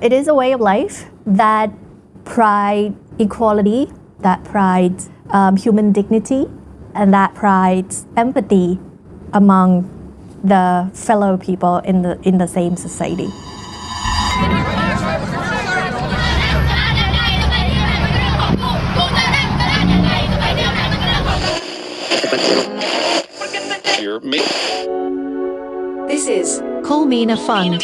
It is a way of life that prides equality, that prides human dignity, and that prides empathy among the fellow people in the same society. This is Kulmina Fund.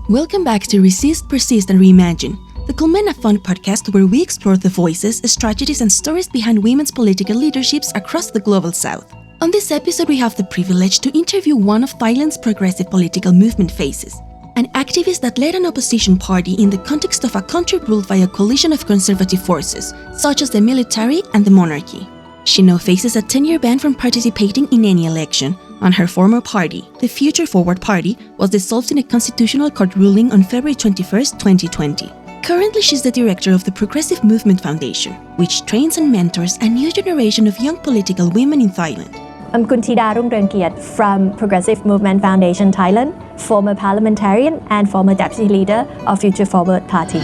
Welcome back to Resist, Persist and Reimagine, the Kulmina Fund podcast where we explore the voices, strategies and stories behind women's political leaderships across the global south. On this episode, we have the privilege to interview one of Thailand's progressive political movement faces, an activist that led an opposition party in the context of a country ruled by a coalition of conservative forces, such as the military and the monarchy. She now faces a 10-year ban from participating in any election, and her former party, the Future Forward Party, was dissolved in a constitutional court ruling on February 21, 2020. Currently, she's the director of the Progressive Movement Foundation, which trains and mentors a new generation of young political women in Thailand. I'm Kunthida Rungruengkiat from Progressive Movement Foundation Thailand, former parliamentarian and former deputy leader of Future Forward Party.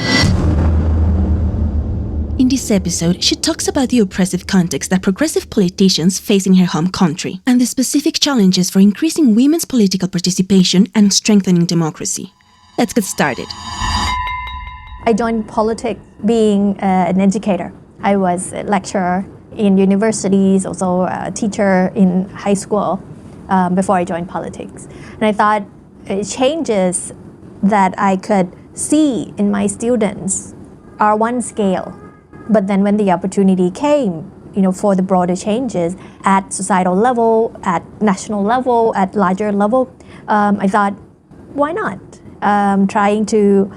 In this episode, she talks about the oppressive context that progressive politicians face in her home country and the specific challenges for increasing women's political participation and strengthening democracy. Let's get started. I joined politics being an educator. I was a lecturer in universities, also a teacher in high school before I joined politics. And I thought changes that I could see in my students are one scale. But then when the opportunity came, for the broader changes at societal level, at national level, at larger level, I thought, why not? Trying to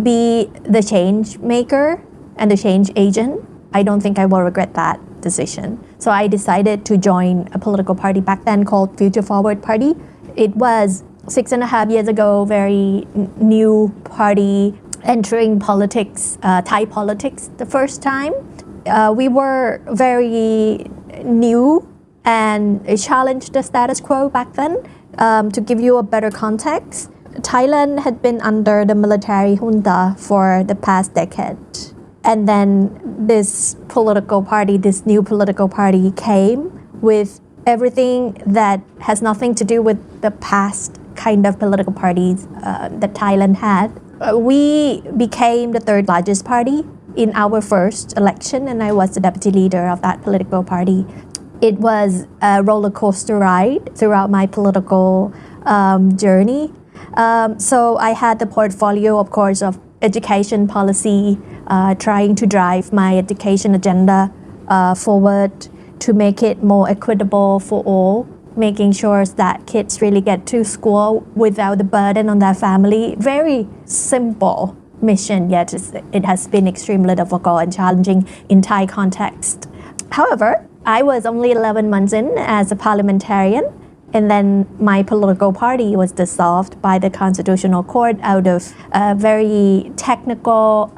be the change maker and the change agent, I don't think I will regret that decision. So I decided to join a political party back then called Future Forward Party. It was 6.5 years ago, very new party, entering politics, Thai politics the first time. We were very new and challenged the status quo back then. To give you a better context, Thailand had been under the military junta for the past decade. And then this new political party came with everything that has nothing to do with the past kind of political parties that Thailand had. We became the third largest party in our first election, and I was the deputy leader of that political party. It was a roller coaster ride throughout my political journey. So I had the portfolio, of course, of education policy, trying to drive my education agenda forward to make it more equitable for all, making sure that kids really get to school without the burden on their family. Very simple mission, yet it has been extremely difficult and challenging in Thai context. However, I was only 11 months in as a parliamentarian, and then my political party was dissolved by the Constitutional Court out of very technical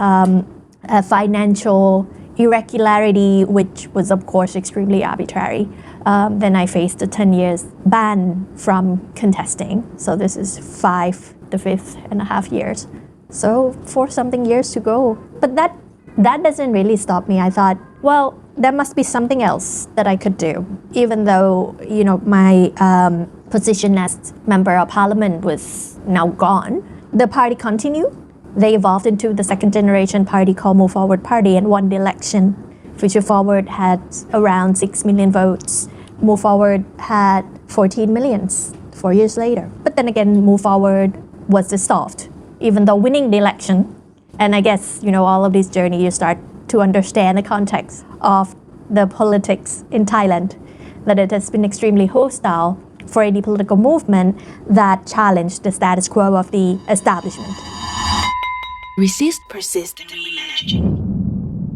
financial irregularity, which was of course extremely arbitrary. Then I faced a 10 years ban from contesting. So this is 5.5 years. So 4-something years to go. But that doesn't really stop me. I thought, well, there must be something else that I could do. Even though, my position as member of parliament was now gone, the party continued. They evolved into the second generation party called Move Forward Party and won the election. Future Forward had around 6 million votes. Move Forward had 14 million 4 years later. But then again, Move Forward was dissolved, even though winning the election. And I guess, all of this journey, you start to understand the context of the politics in Thailand, that it has been extremely hostile for any political movement that challenged the status quo of the establishment. Resist, persist, and reimagine.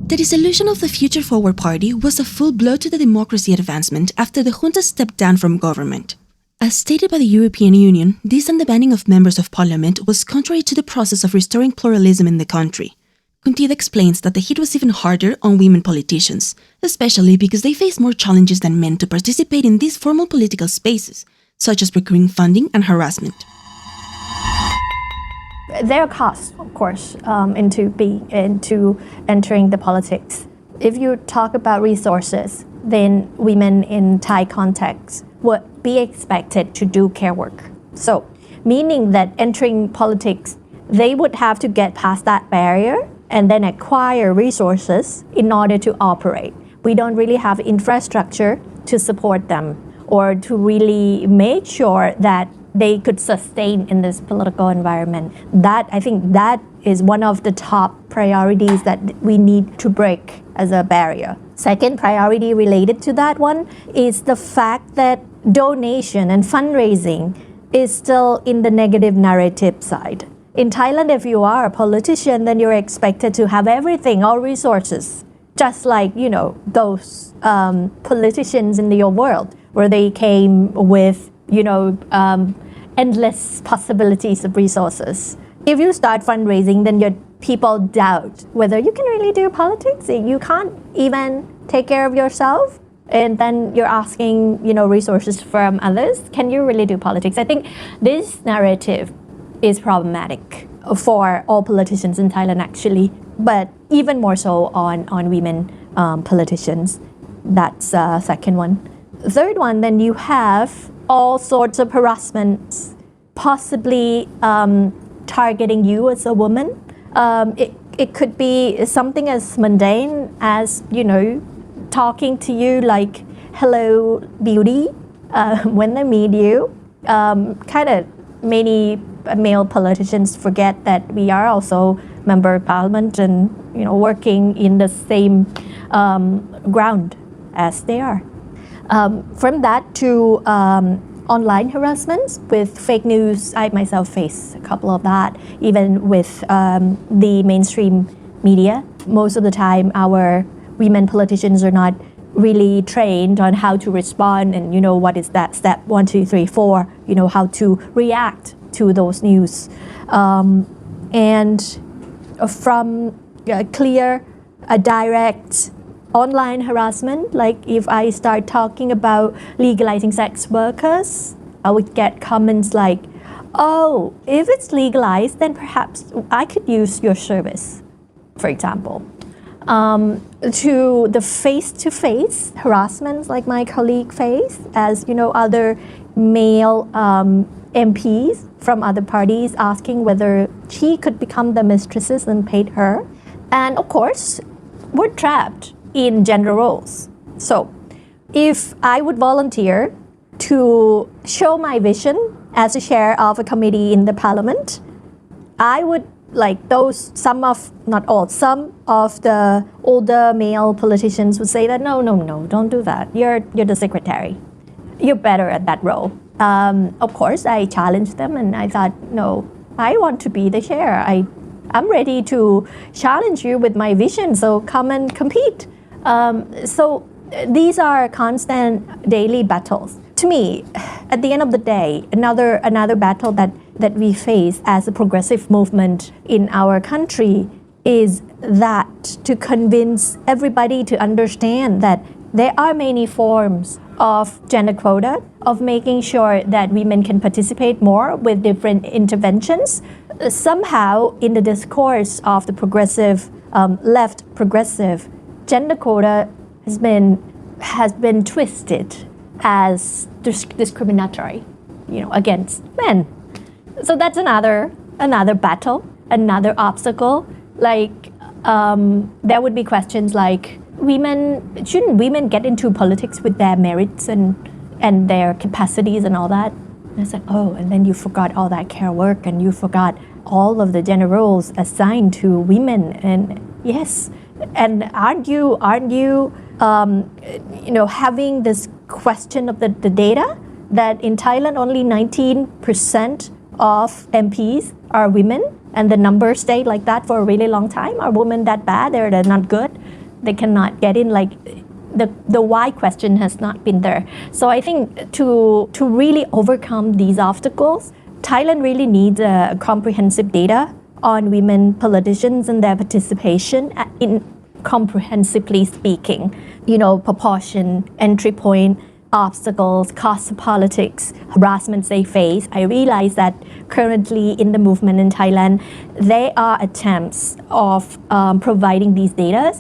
The dissolution of the Future Forward Party was a full blow to the democracy advancement after the junta stepped down from government. As stated by the European Union, this and the banning of members of parliament was contrary to the process of restoring pluralism in the country. Kunthida explains that the hit was even harder on women politicians, especially because they face more challenges than men to participate in these formal political spaces, such as procuring funding and harassment. There are costs, of course, into entering the politics. If you talk about resources, then women in Thai context would be expected to do care work. So, meaning that entering politics, they would have to get past that barrier and then acquire resources in order to operate. We don't really have infrastructure to support them or to really make sure that they could sustain in this political environment. I think that is one of the top priorities that we need to break as a barrier. Second priority related to that one is the fact that donation and fundraising is still in the negative narrative side. In Thailand, if you are a politician, then you're expected to have everything, all resources, just like, those politicians in your world, where they came with, endless possibilities of resources. If you start fundraising, then your people doubt whether you can really do politics. You can't even take care of yourself, and then you're asking, resources from others. Can you really do politics? I think this narrative is problematic for all politicians in Thailand, actually, but even more so on women politicians. That's second one. Third one, then you have all sorts of harassment, possibly targeting you as a woman. It could be something as mundane as, talking to you like, hello, beauty, when they meet you. Kind of many male politicians forget that we are also member of parliament and, working in the same ground as they are. From that to online harassment with fake news, I myself face a couple of that, even with the mainstream media. Most of the time, our women politicians are not really trained on how to respond and, what is that step 1, 2, 3, 4, how to react to those news. And from clear, direct online harassment, like if I start talking about legalizing sex workers, I would get comments like, oh, if it's legalized, then perhaps I could use your service, for example. To the face-to-face harassments like my colleague faced, as other male MPs from other parties asking whether she could become the mistresses and paid her. And of course, we're trapped in gender roles. So if I would volunteer to show my vision as a chair of a committee in the parliament, I would some of the older male politicians would say that no, don't do that. You're the secretary. You're better at that role. Of course, I challenged them and I thought, no, I want to be the chair. I'm ready to challenge you with my vision, so come and compete. So these are constant daily battles. To me, at the end of the day, another battle that we face as a progressive movement in our country is that to convince everybody to understand that there are many forms of gender quota, of making sure that women can participate more with different interventions. Somehow, in the discourse of the progressive, left progressive, gender quota has been twisted as discriminatory, against men. So that's another battle, another obstacle. There would be questions like, shouldn't women get into politics with their merits and their capacities and all that? And it's like, oh, and then you forgot all that care work and you forgot all of the gender roles assigned to women. And yes, and aren't you having this question of the data that in Thailand only 19% of MPs are women, and the numbers stayed like that for a really long time? Are women that bad? They're not good? They cannot get in? The why question has not been there. So I think to really overcome these obstacles, Thailand really needs a comprehensive data on women politicians and their participation in comprehensively speaking, proportion, entry point, obstacles, costs of politics, harassments they face, I realized that currently in the movement in Thailand, there are attempts of providing these data,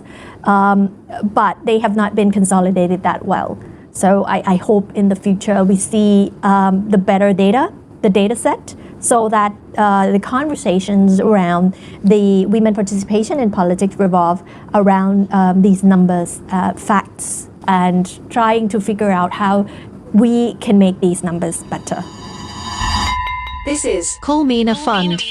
but they have not been consolidated that well. So I hope in the future we see the better data, the data set, so that the conversations around the women participation in politics revolve around these numbers, facts, and trying to figure out how we can make these numbers better. This is Kunthida Fund.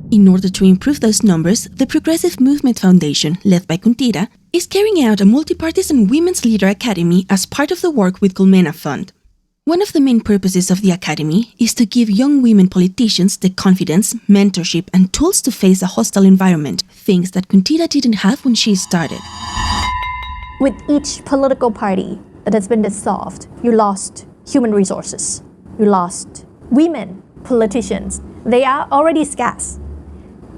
In order to improve those numbers, the Progressive Movement Foundation, led by Kunthida, is carrying out a multi-partisan Women's Leader Academy as part of the work with Kunthida Fund. One of the main purposes of the Academy is to give young women politicians the confidence, mentorship, and tools to face a hostile environment, things that Kunthida didn't have when she started. With each political party that has been dissolved, you lost human resources, you lost women politicians. They are already scarce,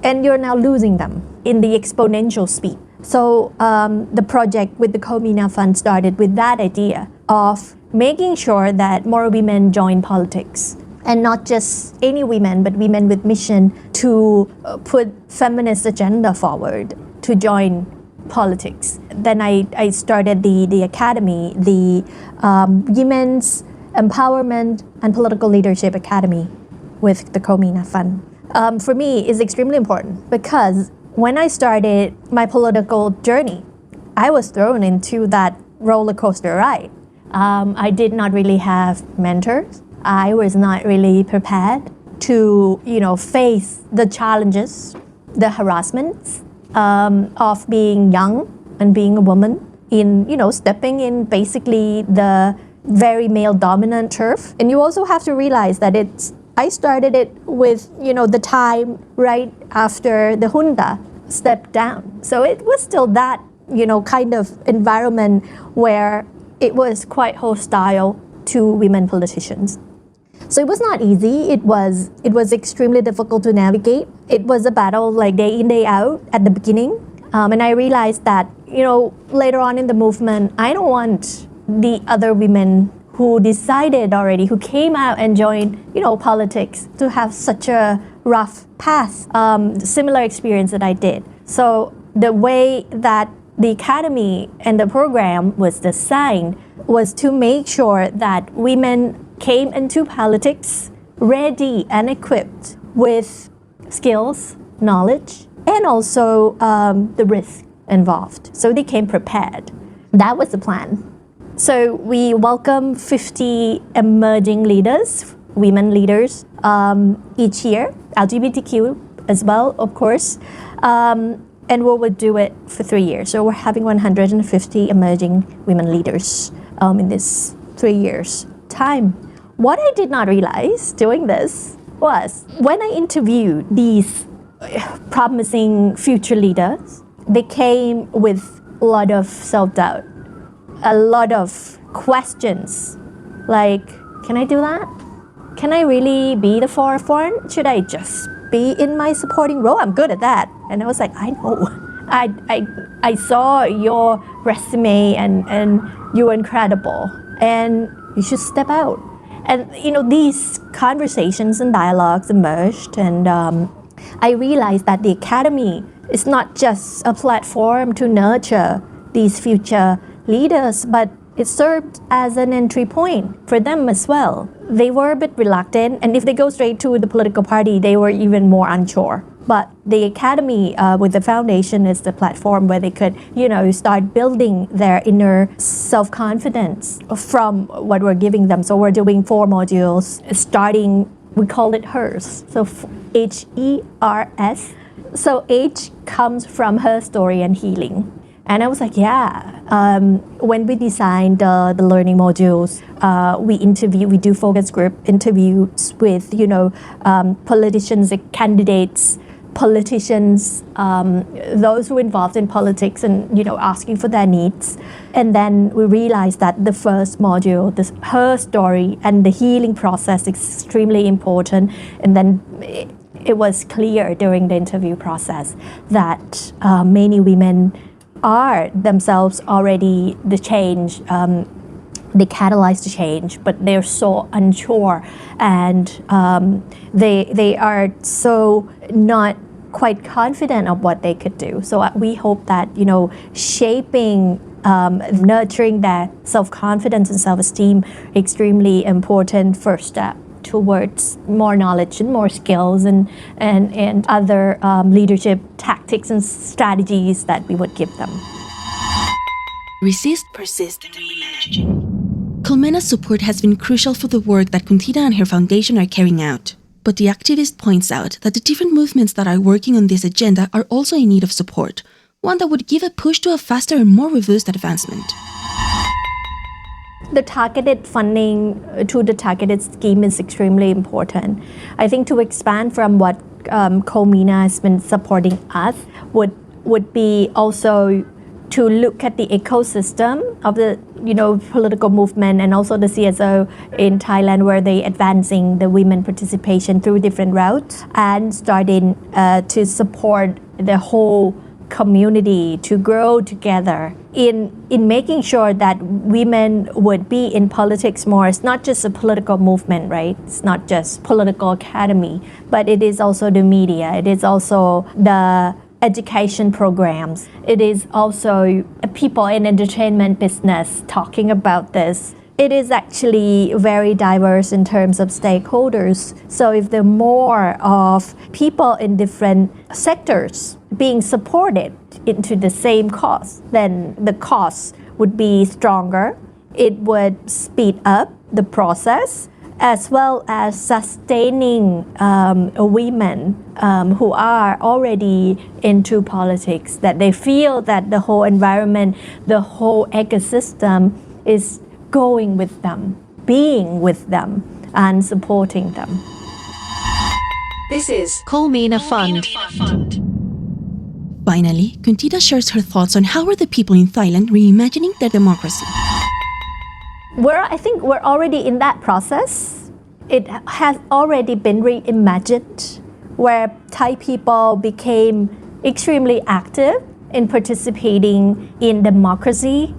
and you're now losing them in the exponential speed. So the project with the Kunthida Fund started with that idea of making sure that more women join politics, and not just any women, but women with mission to put feminist agenda forward to join politics. Then I started the academy, the Women's Empowerment and Political Leadership Academy with the Kunthida Fund. For me, it's extremely important because when I started my political journey, I was thrown into that roller coaster ride. I did not really have mentors. I was not really prepared to, face the challenges, the harassments of being young and being a woman in, stepping in basically the very male-dominant turf. And you also have to realize that I started it with, the time right after the junta stepped down. So it was still that, kind of environment where it was quite hostile to women politicians. So it was not easy. It was extremely difficult to navigate. It was a battle like day in, day out at the beginning. And I realized that, later on in the movement, I don't want the other women who decided already, who came out and joined, politics, to have such a rough path, similar experience that I did. So the way that the academy and the program was designed was to make sure that women came into politics ready and equipped with skills, knowledge, and also the risk involved. So they came prepared. That was the plan. So we welcome 50 emerging leaders, women leaders, each year, LGBTQ as well, of course. And we would do it for 3 years. So we're having 150 emerging women leaders in this 3 years time. What I did not realize doing this was when I interviewed these promising future leaders, they came with a lot of self-doubt, a lot of questions like, can I do that? Can I really be the forefront? Should I just be in my supporting role? I'm good at that. And I was like, I know. I saw your resume and you're incredible and you should step out. And these conversations and dialogues emerged, and I realized that the academy is not just a platform to nurture these future leaders, but it served as an entry point for them as well. They were a bit reluctant, and if they go straight to the political party, they were even more unsure. But the academy with the foundation is the platform where they could, start building their inner self-confidence from what we're giving them. So we're doing 4 modules, starting, we call it HERS. So HERS. So H comes from her story and healing. And I was like, when we designed the learning modules, we do focus group interviews with, politicians, candidates, politicians, those who are involved in politics and, asking for their needs. And then we realized that the first module, her story and the healing process is extremely important. And then it was clear during the interview process that many women are themselves already the change they catalyze the change, but they're so unsure, and they are so not quite confident of what they could do. So we hope that, shaping, nurturing that self-confidence and self-esteem, extremely important first step towards more knowledge and more skills and other leadership tactics and strategies that we would give them. Resist, persist, and reimagine. Colmena's support has been crucial for the work that Kunthida and her foundation are carrying out. But the activist points out that the different movements that are working on this agenda are also in need of support, one that would give a push to a faster and more robust advancement. The targeted funding to the targeted scheme is extremely important. I think to expand from what COMENA has been supporting us would be also to look at the ecosystem of the political movement and also the CSO in Thailand, where they advancing the women participation through different routes and starting to support the whole community to grow together in making sure that women would be in politics more. It's not just a political movement, right? It's not just political academy, but it is also the media. It is also the education programs. It is also people in entertainment business talking about this. It is actually very diverse in terms of stakeholders. So if there are more of people in different sectors being supported into the same cause, then the cause would be stronger. It would speed up the process, as well as sustaining women who are already into politics, that they feel that the whole environment, the whole ecosystem is going with them, being with them, and supporting them. This is COMENA Fund. Finally, Kunthida shares her thoughts on how are the people in Thailand reimagining their democracy. I think we're already in that process. It has already been reimagined, where Thai people became extremely active in participating in democracy.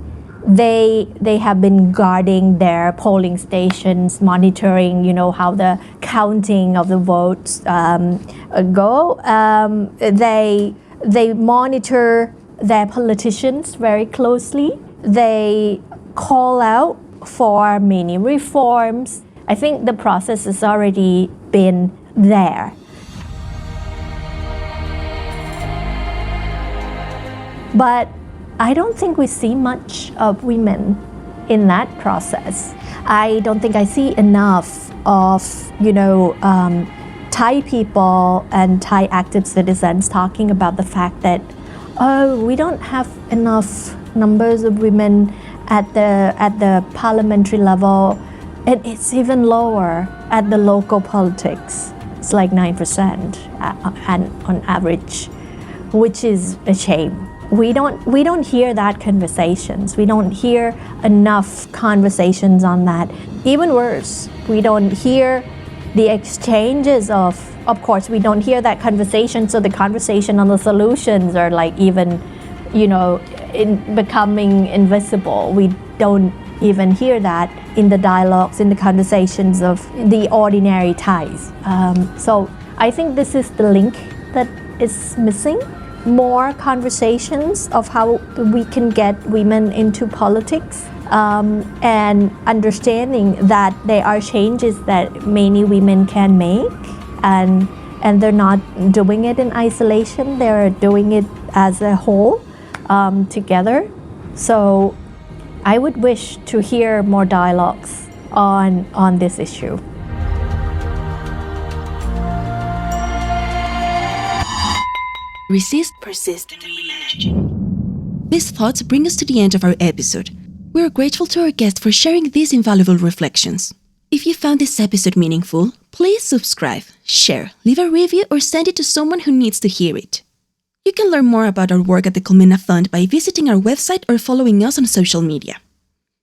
They have been guarding their polling stations, monitoring, how the counting of the votes go. They monitor their politicians very closely. They call out for many reforms. I think the process has already been there. But I don't think we see much of women in that process. I don't think I see enough of, Thai people and Thai active citizens talking about the fact that, we don't have enough numbers of women at the parliamentary level, and it's even lower at the local politics. It's like 9% on average, which is a shame. We don't hear that conversations. We don't hear enough conversations on that. Even worse, we don't hear the exchanges of course, we don't hear that conversation. So the conversation on the solutions are like even, in becoming invisible. We don't even hear that in the dialogues, in the conversations of the ordinary Thais. So I think this is the link that is missing. More conversations of how we can get women into politics, and understanding that there are changes that many women can make, and they're not doing it in isolation, they're doing it as a whole, together. So I would wish to hear more dialogues on this issue. Resist, persist, and reimagine. These thoughts bring us to the end of our episode. We are grateful to our guest for sharing these invaluable reflections. If you found this episode meaningful, please subscribe, share, leave a review, or send it to someone who needs to hear it. You can learn more about our work at the COMENA Fund by visiting our website or following us on social media.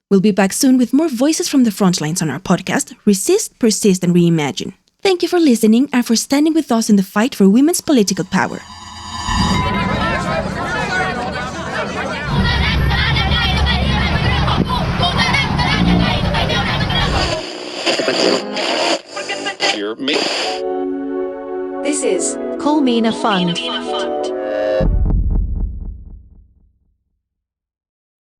We'll be back soon with more voices from the front lines on our podcast, Resist, Persist, and Reimagine. Thank you for listening and for standing with us in the fight for women's political power. This is Kunthida Fund.